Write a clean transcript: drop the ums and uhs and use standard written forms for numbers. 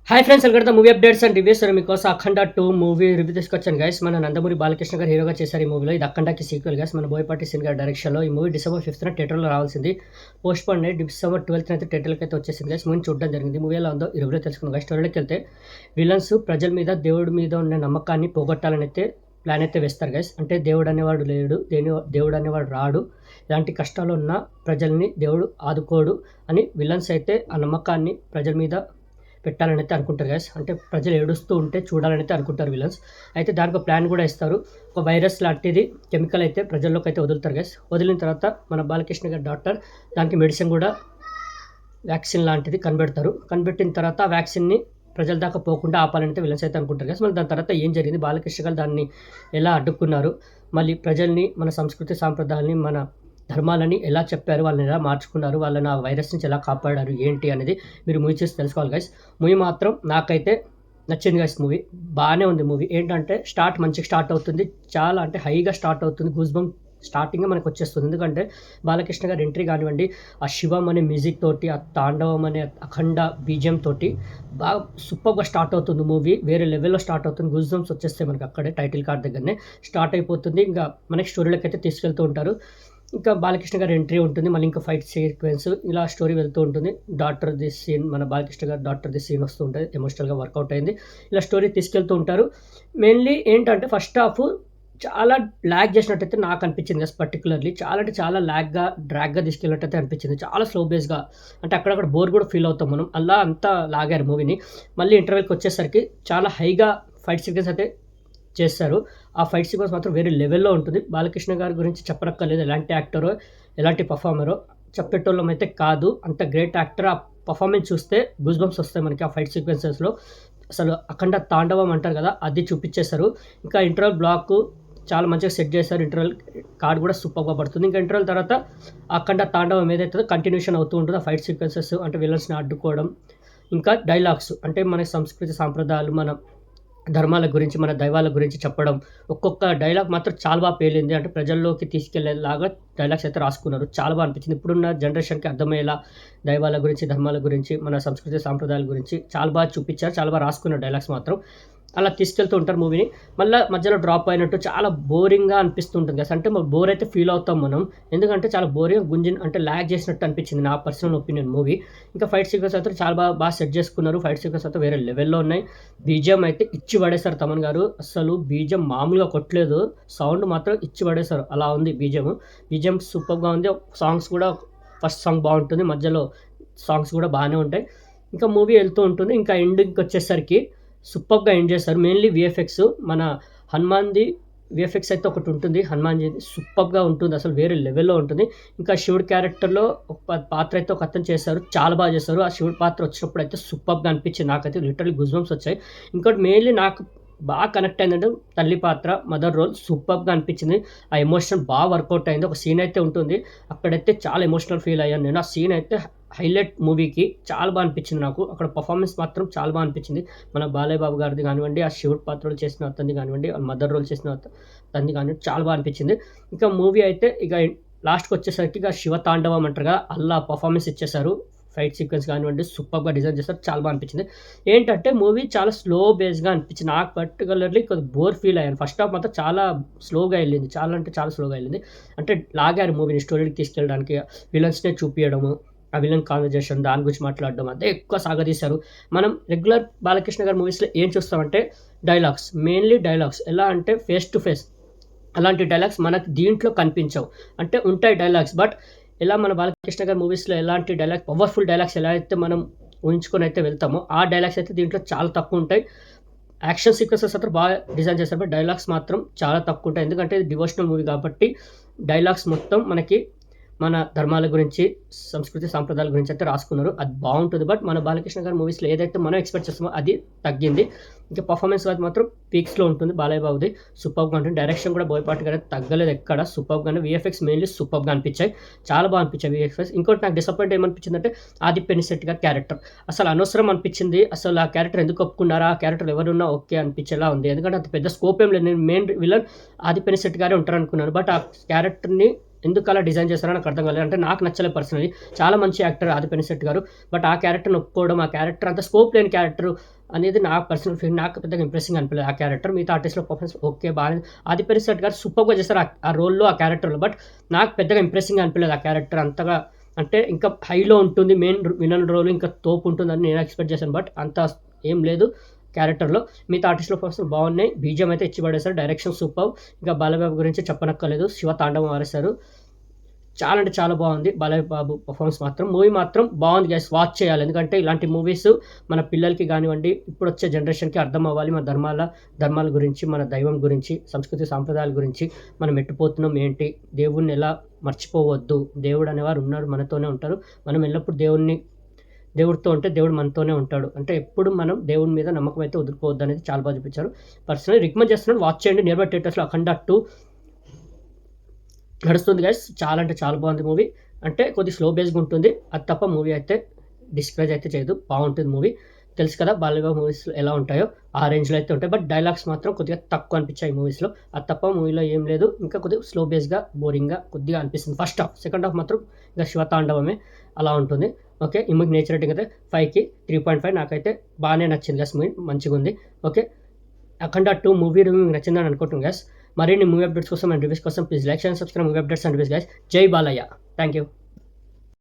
Hi friends, welcome to movie updates and reviews. మీకోసం అఖండ 2 movie review తీసుకొచ్చాను guys. మన నందమూరి బాలకృష్ణ గారు హీరోగా చేశారు ఈ మూవీలో. ఇది అఖండకి సీక్వెల్ గైస్. మన బోయపాటి సీన్ గారి డైరెక్షన్లో ఈ మూవీ డిసెంబర్ 5th థియేటర్లో రావాల్సింది. పోస్ట్ పోన్ అయ్యి డిసెంబర్ 12th అయితే థియేటర్కి అయితే వచ్చేసింది గైస్. మూవీ చూడడం జరిగింది. మూవీ ఎలా ఉందో ఈ రివ్యూలో తెలుసుకున్నాం గైస్. స్టోరీలోకి వెళ్తే విలన్స్ ప్రజల మీద దేవుడి మీద ఉన్న నమ్మకాన్ని పోగొట్టాలని అయితే ప్లాన్ అయితే వేస్తారు గైస్. అంటే దేవుడు అనేవాడు లేడు, దేవుడు అనేవాడు రాడు, ఇలాంటి కష్టాలు ఉన్న ప్రజల్ని దేవుడు ఆదుకోడు అని విలన్స్ అయితే ఆ నమ్మకాన్ని ప్రజల మీద పెట్టాలని అయితే అనుకుంటారు గైస్. అంటే ప్రజలు ఏడుస్తూ ఉంటే చూడాలని అయితే అనుకుంటారు విలన్స్. అయితే దానికి ఒక ప్లాన్ కూడా ఇస్తారు. ఒక వైరస్ లాంటిది కెమికల్ అయితే ప్రజల్లోకి అయితే వదులుతారు గైస్. వదిలిన తర్వాత మన బాలకృష్ణ గారి డాక్టర్ దానికి మెడిసిన్ కూడా వ్యాక్సిన్ లాంటిది కనిపెడతారు. కనిపెట్టిన తర్వాత ఆ వ్యాక్సిన్ని ప్రజల దాకా పోకుండా ఆపాలని అయితే విలన్స్ అయితే అనుకుంటారు గైస్. మళ్ళీ దాని తర్వాత ఏం జరిగింది, బాలకృష్ణ గారు దాన్ని ఎలా అడ్డుకున్నారు, మళ్ళీ ప్రజల్ని మన సంస్కృతి సాంప్రదాయాల్ని మన ధర్మాలని ఎలా చెప్పారు, వాళ్ళని ఎలా మార్చుకున్నారు, వాళ్ళని ఆ వైరస్ నుంచి ఎలా కాపాడారు ఏంటి అనేది మీరు మూవీ చూసి తెలుసుకోవాలి గైస్. మూవీ మాత్రం నాకైతే నచ్చింది గైస్. మూవీ బాగానే ఉంది. మూవీ ఏంటంటే మంచిగా స్టార్ట్ అవుతుంది, చాలా అంటే హైగా స్టార్ట్ అవుతుంది. గూస్ బంప్ స్టార్టింగే మనకు వచ్చేస్తుంది. ఎందుకంటే బాలకృష్ణ గారి ఎంట్రీ కానివ్వండి, ఆ శివం అనే మ్యూజిక్ తోటి, ఆ తాండవం అనే అఖండ బీజిఎం తోటి బాగా సూపర్గా స్టార్ట్ అవుతుంది మూవీ. వేరే లెవెల్లో స్టార్ట్ అవుతుంది. గూస్ బంప్స్ వచ్చేస్తాయి మనకి అక్కడే టైటిల్ కార్డ్ దగ్గరనే స్టార్ట్ అయిపోతుంది. ఇంకా మనకి స్టోరీలోకి అయితే తీసుకెళ్తూ ఉంటారు. ఇంకా బాలకృష్ణ గారి ఎంట్రీ ఉంటుంది, మళ్ళీ ఇంకా ఫైట్ సీక్వెన్స్, ఇలా స్టోరీ వెళ్తూ ఉంటుంది. డాక్టర్ ది సీన్, మన బాలకృష్ణ గారు డాక్టర్ ది సీన్ వస్తూ ఉంటుంది. ఎమోషనల్గా వర్కౌట్ అయింది. ఇలా స్టోరీ తీసుకెళ్తూ ఉంటారు. మెయిన్లీ ఏంటంటే ఫస్ట్ హాఫ్ చాలా ల్యాగ్ చేసినట్టయితే నాకు అనిపించింది గైస్. పర్టికులర్లీ చాలా అంటే చాలా డ్రాగ్గా తీసుకెళ్ళినట్టయితే అనిపించింది. చాలా స్లో బేస్గా, అంటే అక్కడక్కడ బోర్ కూడా ఫీల్ అవుతాం మనం. అలా అంతా లాగారు మూవీని. మళ్ళీ ఇంటర్వెల్కి వచ్చేసరికి చాలా హైగా ఫైట్ సీక్వెన్స్ అయితే చేస్తారు. ఆ ఫైట్ సీక్వెన్స్ మాత్రం వేరే లెవెల్‌లో ఉంటుంది. బాలకృష్ణ గారి గురించి చెప్పనక్కర్లేదు. ఎలాంటి యాక్టరో, ఎలాంటి పెర్ఫార్మరో చెప్పేటోళ్ళం అయితే కాదు. అంత గ్రేట్ యాక్టర్. ఆ పెర్ఫార్మెన్స్ చూస్తే గూస్ బంప్స్ వస్తాయి మనకి ఆ ఫైట్ సీక్వెన్సెస్‌లో. అసలు అఖండ తాండవం అంటారు కదా, అది చూపిచ్చేశారు. ఇంకా ఇంటర్వల్ బ్లాకు చాలా మంచిగా సెట్ చేశారు. ఇంటర్వల్ కార్డ్ కూడా సూపర్‌గా పడుతుంది. ఇంకా ఇంటర్వల్ తర్వాత అఖండ తాండవం ఏదైతుందో కంటిన్యూషన్ అవుతూ ఉంటుంది. ఆ ఫైట్ సీక్వెన్సెస్ అంటే విలన్స్‌ని అడ్డుకోవడం, ఇంకా డైలాగ్స్ అంటే మన సంస్కృతి సాంప్రదాయాలు, మన ధర్మాల గురించి, మన దైవాల గురించి చెప్పడం. ఒక్కొక్క డైలాగ్ మాత్రం చాలా పేలింది. అంటే ప్రజల్లోకి తీసుకెళ్ళేలాగా డైలాగ్స్ అయితే రాసుకున్నారు. చాలా అనిపించింది. ఇప్పుడున్న జనరేషన్‌కి అర్థమయ్యేలా దైవాల గురించి, ధర్మాల గురించి, మన సంస్కృతి సాంప్రదాయాల గురించి చాలా చూపిచ్చారు. చాలా రాసుకున్నారు డైలాగ్స్ మాత్రం. అలా తీసుకెళ్తూ ఉంటారు మూవీని. మళ్ళా మధ్యలో డ్రాప్ అయినట్టు చాలా బోరింగ్‌గా అనిపిస్తుంటుంది గైస్. అంటే బోర్ అయితే ఫీల్ అవుతాం మనం. ఎందుకంటే చాలా బోరింగ్‌గా అంటే ల్యాగ్ చేసినట్టు అనిపించింది నా పర్సనల్ ఒపీనియన్ మూవీ. ఇంకా ఫైట్ సీక్వెన్స్ అయితే చాలా సెట్ చేసుకున్నారు. ఫైట్ సీక్వెన్స్ అయితే వేరే లెవెల్‌లో ఉన్నాయి. బీజీఎం అయితే ఇచ్చి పడేశారు తమన్ గారు. అస్సలు బీజీఎం మామూలుగా కొట్టలేదు. సౌండ్ మాత్రం ఇచ్చి పడేశారు. అలా ఉంది బీజీఎం. బీజీఎం సూపర్‌గా ఉంది. సాంగ్స్ కూడా ఫస్ట్ సాంగ్ బావుంటుంది. మధ్యలో సాంగ్స్ కూడా బానే ఉంటాయి. ఇంకా మూవీ ఎళ్తూ ఉంటుంది. ఇంకా ఎండింగ్‌కొచ్చేసరికి సూపర్‌గా ఎండ్ చేశారు. మెయిన్‌లీ వీఎఫ్ఎక్స్, మన హనుమాన్‌ది వీఎఫ్ఎక్స్ అయితే ఒకటుంటుంది. హనుమాన్‌జీది సూపర్‌గా ఉంటుంది. అసలు వేరే లెవెల్‌లో ఉంటుంది. ఇంకా శివుడి క్యారెక్టర్‌లో ఒక పాత్ర అయితే ఒకతను చేశారు. చాలా చేశారు. ఆ శివుడి పాత్ర వచ్చినప్పుడైతే సూపర్‌గా అనిపించింది. నాకైతే లిటరల్లీ గూస్ బంప్స్ వచ్చాయి. ఇంకోటి మెయిన్‌లీ నాకు కనెక్ట్ అయిందంటే తల్లి పాత్ర, మదర్ రోల్ సూపర్‌గా అనిపించింది. ఆ ఎమోషన్ వర్కౌట్ అయింది. ఒక సీన్ అయితే ఉంటుంది. అక్కడైతే చాలా ఎమోషనల్ ఫీల్ అయ్యాను నేను. ఆ సీన్ అయితే హైలైట్ మూవీకి. చాలా అనిపించింది నాకు. అక్కడ పర్ఫార్మెన్స్ మాత్రం చాలా అనిపించింది. మన బాలయ్య బాబు గారిది గానివ్వండి, ఆ శివుడి పాత్రలో చేసిన అతనిది గానివ్వండి, మదర్ రోల్ చేసిన అతనిది గానివ్వండి, చాలా అనిపించింది. ఇంకా మూవీ అయితే ఇక లాస్ట్‌కొచ్చేసరికి ఇక శివ తాండవం అంటారు కదా, అల్లా పర్ఫార్మెన్స్ ఇచ్చేశారు. ఫైట్ సీక్వెన్స్ కానివ్వండి సూపర్‌గా డిజైన్ చేశారు. చాలా అనిపించింది. ఏంటంటే మూవీ చాలా స్లో బేస్‌గా అనిపించింది. నాకు పర్టిక్యులర్‌లీ కొద్దిగా బోర్ ఫీల్ అయ్యాను. ఫస్ట్ హాఫ్ మాత్రం చాలా స్లోగా ఎళ్ళింది. చాలా అంటే చాలా స్లోగా ఎళ్ళింది. అంటే లాగారు మూవీని స్టోరీకి తీసుకెళ్ళడానికి. విలన్స్‌నే చూపియడము, ఆ విలన్ కాన్వర్జేషన్ దాని గురించి మాట్లాడడం అదే ఎక్కువ సాగదీశారు. మనం రెగ్యులర్ బాలకృష్ణ గారి మూవీస్‌లో ఏం చూస్తామంటే డైలాగ్స్, మెయిన్‌లీ డైలాగ్స్. ఎలా అంటే ఫేస్ టు ఫేస్ అలాంటి డైలాగ్స్ మనకు దీంట్లో కనిపించవు. అంటే ఉంటాయి డైలాగ్స్, బట్ ఎలా మన బాలకృష్ణ గారి మూవీస్‌లో ఎలాంటి పవర్‌ఫుల్ డైలాగ్స్ ఎలా అయితే మనం ఊహించుకొనైతే వెళ్తామో, ఆ డైలాగ్స్ అయితే దీంట్లో చాలా తక్కువుంటాయి. యాక్షన్ సీక్వెన్సెస్ అయితే డిజైన్ చేశారు. బట్ డైలాగ్స్ మాత్రం చాలా తక్కువుంటాయి. ఎందుకంటే ఇది డివోషనల్ మూవీ కాబట్టి డైలాగ్స్ మొత్తం మనకి మన ధర్మాల గురించి, సంస్కృతి సాంప్రదాయాల గురించి అయితే రాసుకున్నారు. అది బావుంటుంది. బట్ మన బాలకృష్ణ గారి మూవీస్‌లో ఏదైతే మనం ఎక్స్‌పెక్ట్ చేస్తామో అది తగ్గింది. ఇంకా పర్ఫార్మెన్స్ వైస్ మాత్రం పీక్స్‌లో ఉంటుంది బాలయ్య బాబుది. సూపర్బ్‌గా ఉంటుంది. డైరెక్షన్ కూడా బోయపాటి గారిది తగ్గలేదు ఎక్కడ. సూపర్బ్‌గానే వీఎఫ్ఎక్స్ మెయిన్‌లీ సూపర్బ్‌గా అనిపించాయి. చాలా అనిపించాయి వీఎఫ్ఎక్స్. ఇంకోటి నాకు డిసప్పాయింట్ ఏమనిపించిందంటే ఆది పెనిశెట్టి గారి క్యారెక్టర్. అసలు అనవసరం అనిపించింది. అసలు ఆ క్యారెక్టర్ ఎందుకు ఒప్పుకున్నారా? ఆ క్యారెక్టర్ ఎవరున్నా ఓకే అనిపించేలా ఉంది. ఎందుకంటే అంత పెద్ద స్కోప్ ఏం లేదు. నేను మెయిన్ విలన్ ఆది పెనిశెట్టి గారే ఉంటారనుకున్నాను. బట్ ఆ క్యారెక్టర్‌ని ఎందుకు అలా డిజైన్ చేస్తారో నాకు అర్థం కాలేదు. అంటే నాకు నచ్చలేదు పర్సనల్లీ. చాలా మంచి యాక్టర్ ఆది పినిశెట్టి గారు. బట్ ఆ క్యారెక్టర్‌ని ఒప్పుకోవడం, ఆ క్యారెక్టర్ అంత స్కోప్ లేని క్యారెక్టర్ అనేది నా పర్సనల్ ఫీలింగ్. నాకు పెద్దగా ఇంప్రెసింగ్ అనిపించలేదు ఆ క్యారెక్టర్. మిగతా ఆర్టిస్ట్‌ల పర్ఫార్మెన్స్ ఓకే బానే ఆది పినిశెట్టి గారు సూపర్‌గా చేశారు ఆ రోల్‌లో, ఆ క్యారెక్టర్‌లో. బట్ నాకు పెద్దగా ఇంప్రెసింగ్ అనిపించలేదు ఆ క్యారెక్టర్ అంతగా. అంటే ఇంకా హైలో ఉంటుంది. మెయిన్ విలన్ రోల్ ఇంకా తోపుంటుందని నేను ఎక్స్‌పెక్ట్ చేశాను. బట్ అంత ఏం లేదు క్యారెక్టర్‌లో. మిగతా ఆర్టిస్ట్‌ల పర్ఫార్మెన్స్ బాగున్నాయి. బీజీఎం అయితే ఇచ్చి పడేశారు. Direction superb. ఇంకా బాలయ్యబాబు గురించి చెప్పనక్కర్లేదు. శివ తాండవం ఆడేశారు. చాలా అంటే చాలా బాగుంది బాలయ్య బాబు పర్ఫార్మెన్స్ మాత్రం. మూవీ మాత్రం బాగుంది గైస్, వాచ్ చేయాలి. ఎందుకంటే ఇలాంటి మూవీస్ మన పిల్లలకి కానివ్వండి, ఇప్పుడొచ్చే జనరేషన్‌కి అర్థం అవ్వాలి. మన ధర్మాల గురించి, మన దైవం గురించి, సంస్కృతి సాంప్రదాయాల గురించి, మనం ఎట్టుపోతున్నాం ఏంటి, దేవుడిని ఎలా మర్చిపోవద్దు. దేవుడు అనేవారు ఉన్నారు, మనతోనే ఉంటారు. మనం ఎల్లప్పుడూ దేవుడితో ఉంటే దేవుడు మనతోనే ఉంటాడు. అంటే ఎప్పుడు మనం దేవుడి మీద నమ్మకం అయితే వదులుకోవద్దు అనేది చాలా బాగా చూపించారు. పర్సనల్లీ రికమెండ్ చేస్తున్నాను, వాచ్ చేయండి. నియర్ బై థియేటర్స్‌లో అఖండ 2 నడుస్తుంది గైస్. చాలా అంటే చాలా బాగుంది మూవీ. అంటే కొద్దిగా స్లో బేస్‌గా ఉంటుంది. అది తప్ప మూవీ అయితే డిస్కరేజ్ అయితే చేయదు. బాగుంటుంది మూవీ. తెలుసు కదా బాలయ్యబాబు మూవీస్ ఎలా ఉంటాయో, ఆ రేంజ్‌లో అయితే ఉంటాయి. బట్ డైలాగ్స్ మాత్రం కొద్దిగా తక్కువ అనిపించాయి మూవీస్‌లో. అది తప్ప మూవీలో ఏం లేదు. ఇంకా కొద్దిగా స్లో బేస్‌గా, బోరింగ్‌గా కొద్దిగా అనిపిస్తుంది ఫస్ట్ హాఫ్. సెకండ్ హాఫ్ మాత్రం ఇక శివతాండవమే అలా ఉంటుంది. ఓకే. ఈ మూవీకి నేచర్ రేటింగ్ అయితే 5కి 3.5 నాకైతే బాగానే నచ్చింది గైస్ మూవీ. మంచిగుంది. ఓకే. అఖండ 2 మూవీ రివ్యూ మీకు నచ్చిందని అనుకుంటున్నాను గైస్. మరిన్ని మూవీ అప్డేట్స్ కోసం అండ్ రివ్యూస్ కోసం please like, share, subscribe movie updates and reviews guys. జై బాలయ్య. Thank you.